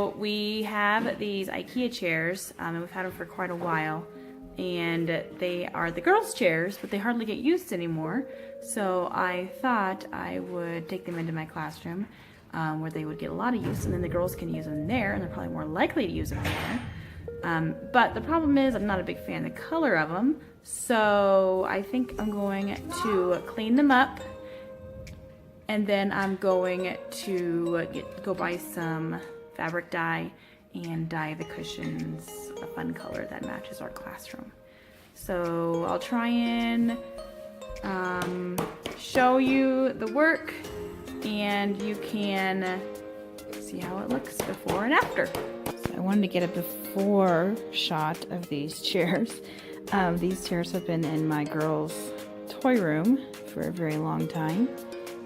So we have these Ikea chairs, and we've had them for quite a while. And they are the girls' chairs, but they hardly get used anymore. So I thought I would take them into my classroom where they would get a lot of use, and then the girls can use them there, and they're probably more likely to use them there. But the problem is I'm not a big fan of the color of them, so I think I'm going to clean them up, and then I'm going to go buy some fabric dye and dye the cushions a fun color that matches our classroom. So I'll try and show you the work, and you can see how it looks before and after. So I wanted to get a before shot of these chairs. These chairs have been in my girls' toy room for a very long time,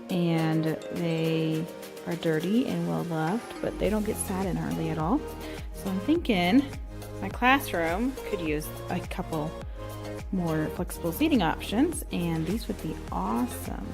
and they are dirty and well loved, but they don't get sat in hardly at all. So I'm thinking my classroom could use a couple more flexible seating options, and these would be awesome.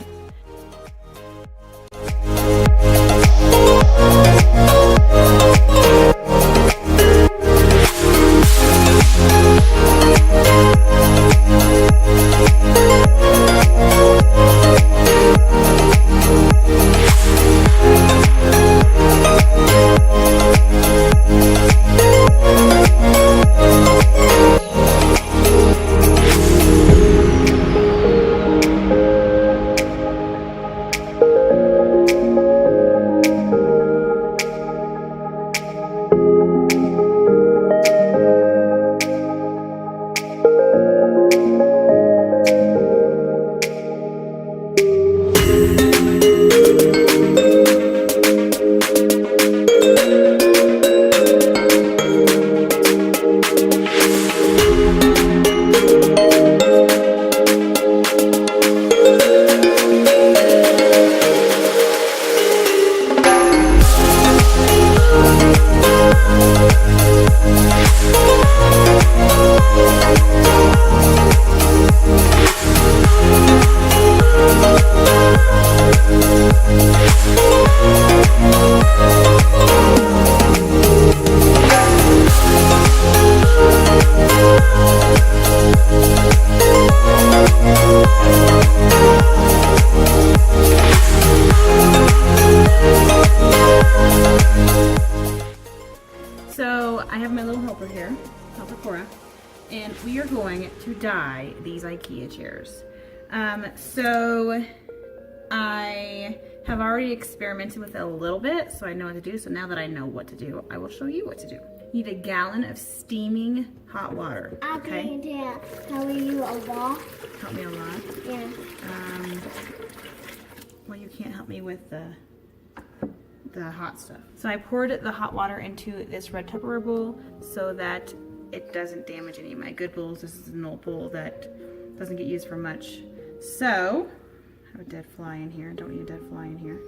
So I have my little helper here, helper Cora, and we are going to dye these Ikea chairs. So I have already experimented with it a little bit, so I know what to do. So now that I know what to do, I will show you what to do. You need a gallon of steaming hot water. Okay. Help you a lot. Help me a lot. Yeah. Well, you can't help me with the hot stuff. So I poured the hot water into this red Tupperware bowl so that it doesn't damage any of my good bowls. This is an old bowl that doesn't get used for much. So I have a dead fly in here. Don't need a dead fly in here.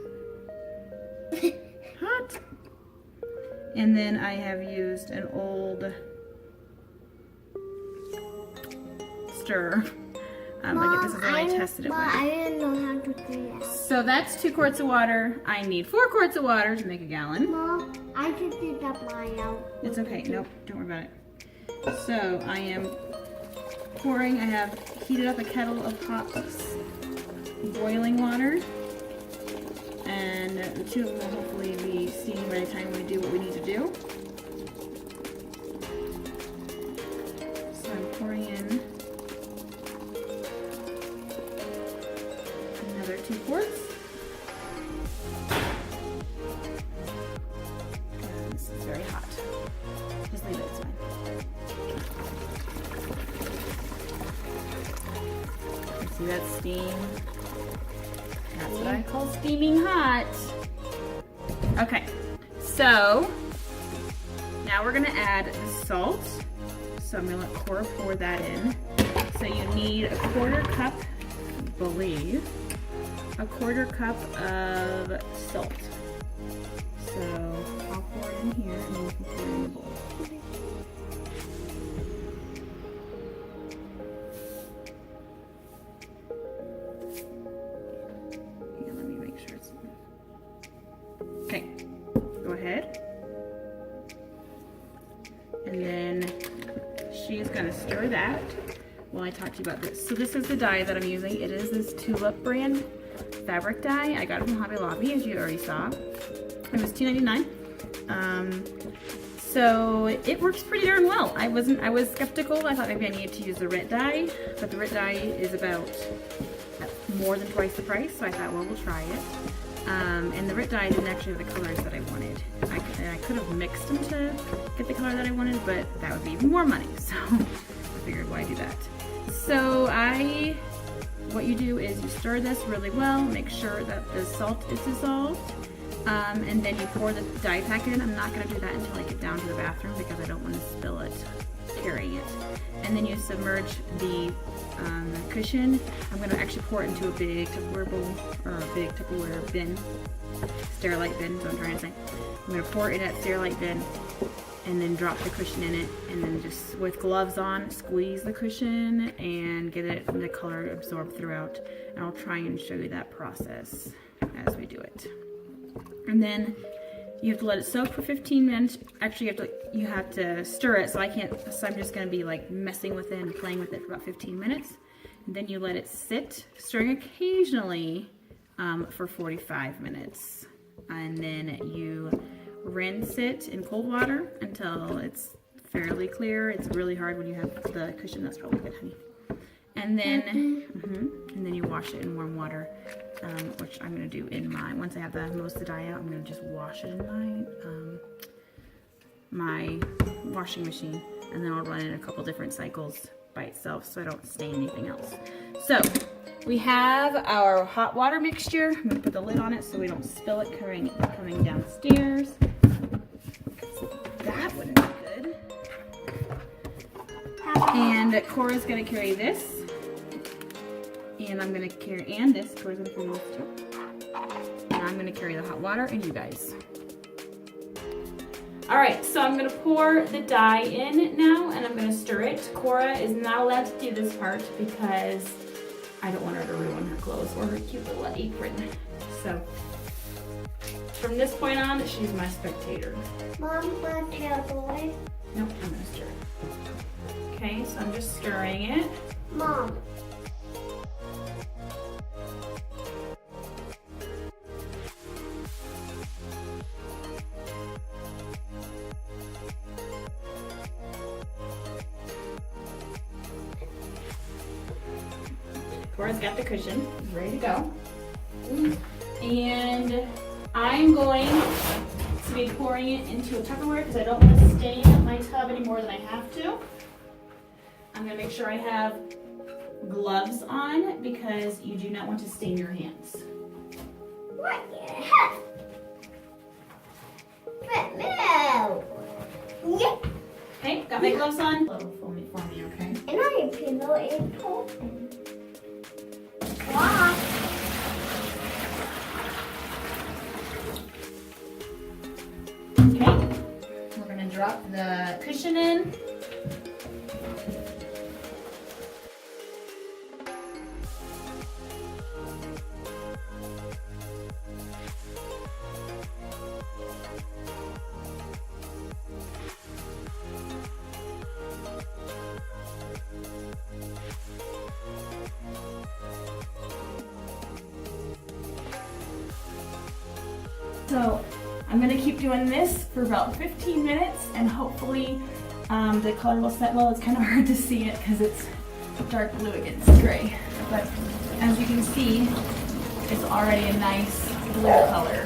Hot. And then I have used an old stirrer. Mom, this is what I tested it with. I didn't know how to do that. So that's 2 quarts of water. I need 4 quarts of water to make a gallon. Mom, I just did that by now. It's okay. Nope, don't worry about it. So I am pouring. I have heated up a kettle of hot boiling water, and the two will hopefully be steaming by the time we do what we need to do. So I'm pouring in another 2 quarts. And this is very hot. Just leave it, it's fine. You see that steam? That's what I call steaming hot. Okay, so now we're gonna add salt. So I'm gonna let Cora pour that in. So you need a 1/4 cup, I believe, a 1/4 cup of salt. So I'll pour it in here and then you can pour it in the bowl. Here, let me make sure it's okay. Go ahead. stir that while I talk to you about this. So this is the dye that I'm using. It is this Tulip brand fabric dye. I got it from Hobby Lobby, as you already saw. It was $2.99. So it works pretty darn well. I was skeptical. I thought maybe I needed to use the red dye, but the red dye is about more than twice the price, so I thought, well, we'll try it. And the red dye didn't actually have the colors that I wanted. I could have mixed them to get the color that I wanted, but that would be even more money, so I figured, why do that? So what you do is you stir this really well, make sure that the salt is dissolved, and then you pour the dye pack in. I'm not going to do that until I get down to the bathroom because I don't want to spill it carrying it. And then you submerge the cushion. I'm going to actually pour it into a big Tupperware bowl, or a big Tupperware bin, Sterilite bin, is what I'm trying to say. I'm going to pour it in that Sterilite bin and then drop the cushion in it, and then just with gloves on, squeeze the cushion and get it the color absorbed throughout. And I'll try and show you that process as we do it. And then you have to let it soak for 15 minutes. Actually, you have to stir it, so I'm just gonna be like messing with it and playing with it for about 15 minutes. And then you let it sit, stirring occasionally for 45 minutes. And then you rinse it in cold water until it's fairly clear. It's really hard when you have the cushion. That's probably good, honey. And then, and then you wash it in warm water, which I'm gonna do in once I have most of the dye out, I'm gonna just wash it in my washing machine, and then I'll run it a couple different cycles by itself so I don't stain anything else. So we have our hot water mixture. I'm gonna put the lid on it so we don't spill it coming downstairs. That wouldn't be good. And Cora's gonna carry this. And I'm gonna carry, and this, Cora's gonna carry this too. And I'm gonna carry the hot water, and you guys. All right, so I'm gonna pour the dye in now, and I'm gonna stir it. Cora is not allowed to do this part because I don't want her to ruin her clothes or her cute little apron. So from this point on, she's my spectator. Mom, want to tell boy? Nope, I'm gonna stir it. Okay, so I'm just stirring it. Mom. Cora's got the cushion, ready to go. And I'm going to be pouring it into a Tupperware because I don't want to stain my tub any more than I have to. I'm going to make sure I have gloves on because you do not want to stain your hands. What the heck? But no. Yep. Okay, got my gloves on. A little for me, okay? And I pillow is open. Wow. Okay, we're going to drop the cushion in. So I'm going to keep doing this for about 15 minutes and hopefully the color will set well. It's kind of hard to see it because it's dark blue against gray. But as you can see, it's already a nice blue color.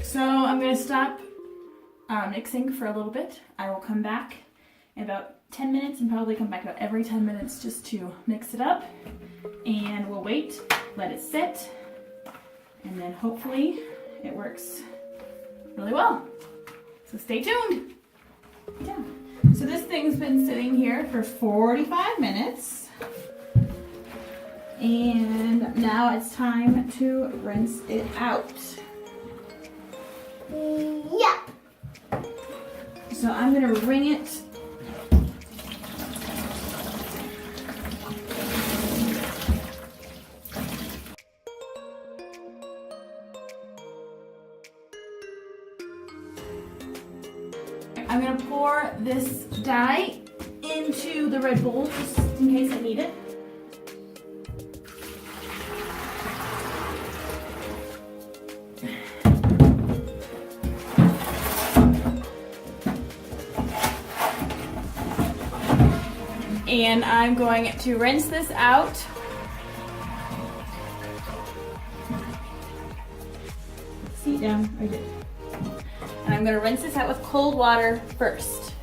So I'm going to stop mixing for a little bit. I will come back in about 10 minutes and probably come back about every 10 minutes just to mix it up. And we'll wait, let it sit, and then hopefully it works really well. So stay tuned. Yeah. So this thing's been sitting here for 45 minutes. And now it's time to rinse it out. Yep. So I'm gonna wring it. I'm gonna pour this dye into the red bowl just in case I need it. And I'm going to rinse this out. Seat down, I did. And I'm gonna rinse this out with cold water first.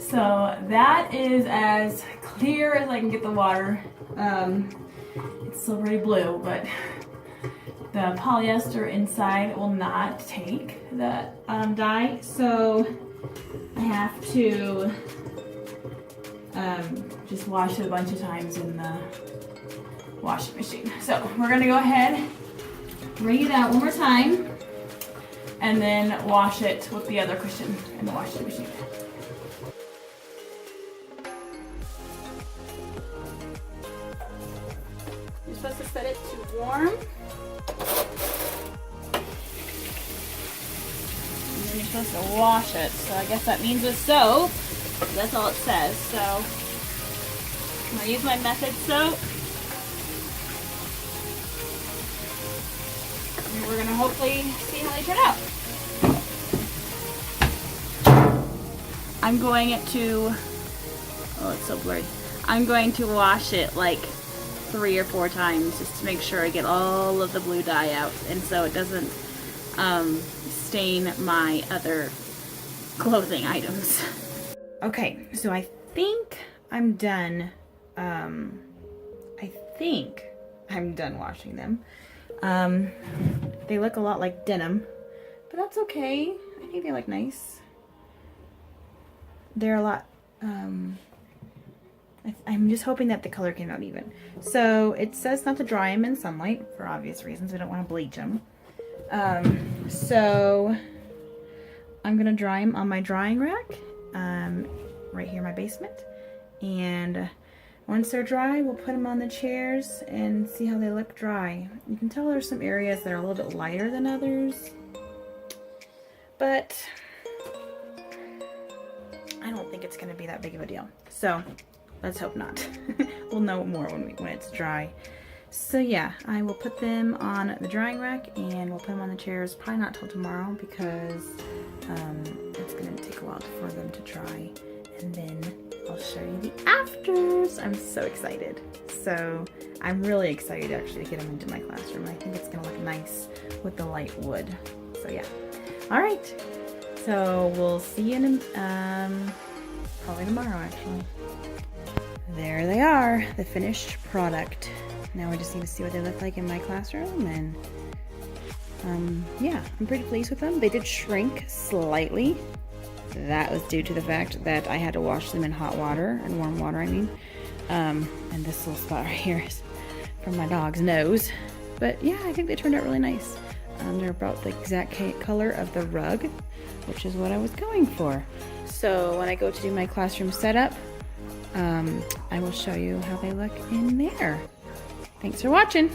So that is as clear as I can get the water. It's still pretty blue, but the polyester inside will not take the dye. So I have to just wash it a bunch of times in the washing machine. So we're gonna go ahead, wring it out one more time, and then wash it with the other cushion in the washing machine. You're supposed to set it to warm. And then you're supposed to wash it. So I guess that means with soap. That's all it says. So I'm gonna use my Method soap. And we're gonna hopefully see how they turn out. I'm going to, oh, it's so blurry. I'm going to wash it like 3 or 4 times just to make sure I get all of the blue dye out, and so it doesn't stain my other clothing items. Okay, so I think I'm done. I think I'm done washing them. They look a lot like denim, but that's okay. I think they look nice. They're a lot, I'm just hoping that the color came out even. So it says not to dry them in sunlight for obvious reasons. We don't want to bleach them. So I'm gonna dry them on my drying rack, right here in my basement. And once they're dry, we'll put them on the chairs and see how they look dry. You can tell there's some areas that are a little bit lighter than others, but I don't think it's gonna be that big of a deal. So let's hope not. We'll know more when it's dry. So yeah, I will put them on the drying rack and we'll put them on the chairs. Probably not till tomorrow because it's gonna take a while for them to dry. And then I'll show you the afters. I'm so excited. So I'm really excited actually to get them into my classroom. I think it's gonna look nice with the light wood. So yeah. All right. So we'll see you in probably tomorrow actually. There they are, the finished product. Now we just need to see what they look like in my classroom, and yeah, I'm pretty pleased with them. They did shrink slightly. That was due to the fact that I had to wash them in hot water, and warm water I mean. And this little spot right here is from my dog's nose. But yeah, I think they turned out really nice. They're about the exact color of the rug, which is what I was going for. So when I go to do my classroom setup, I will show you how they look in there. Thanks for watching.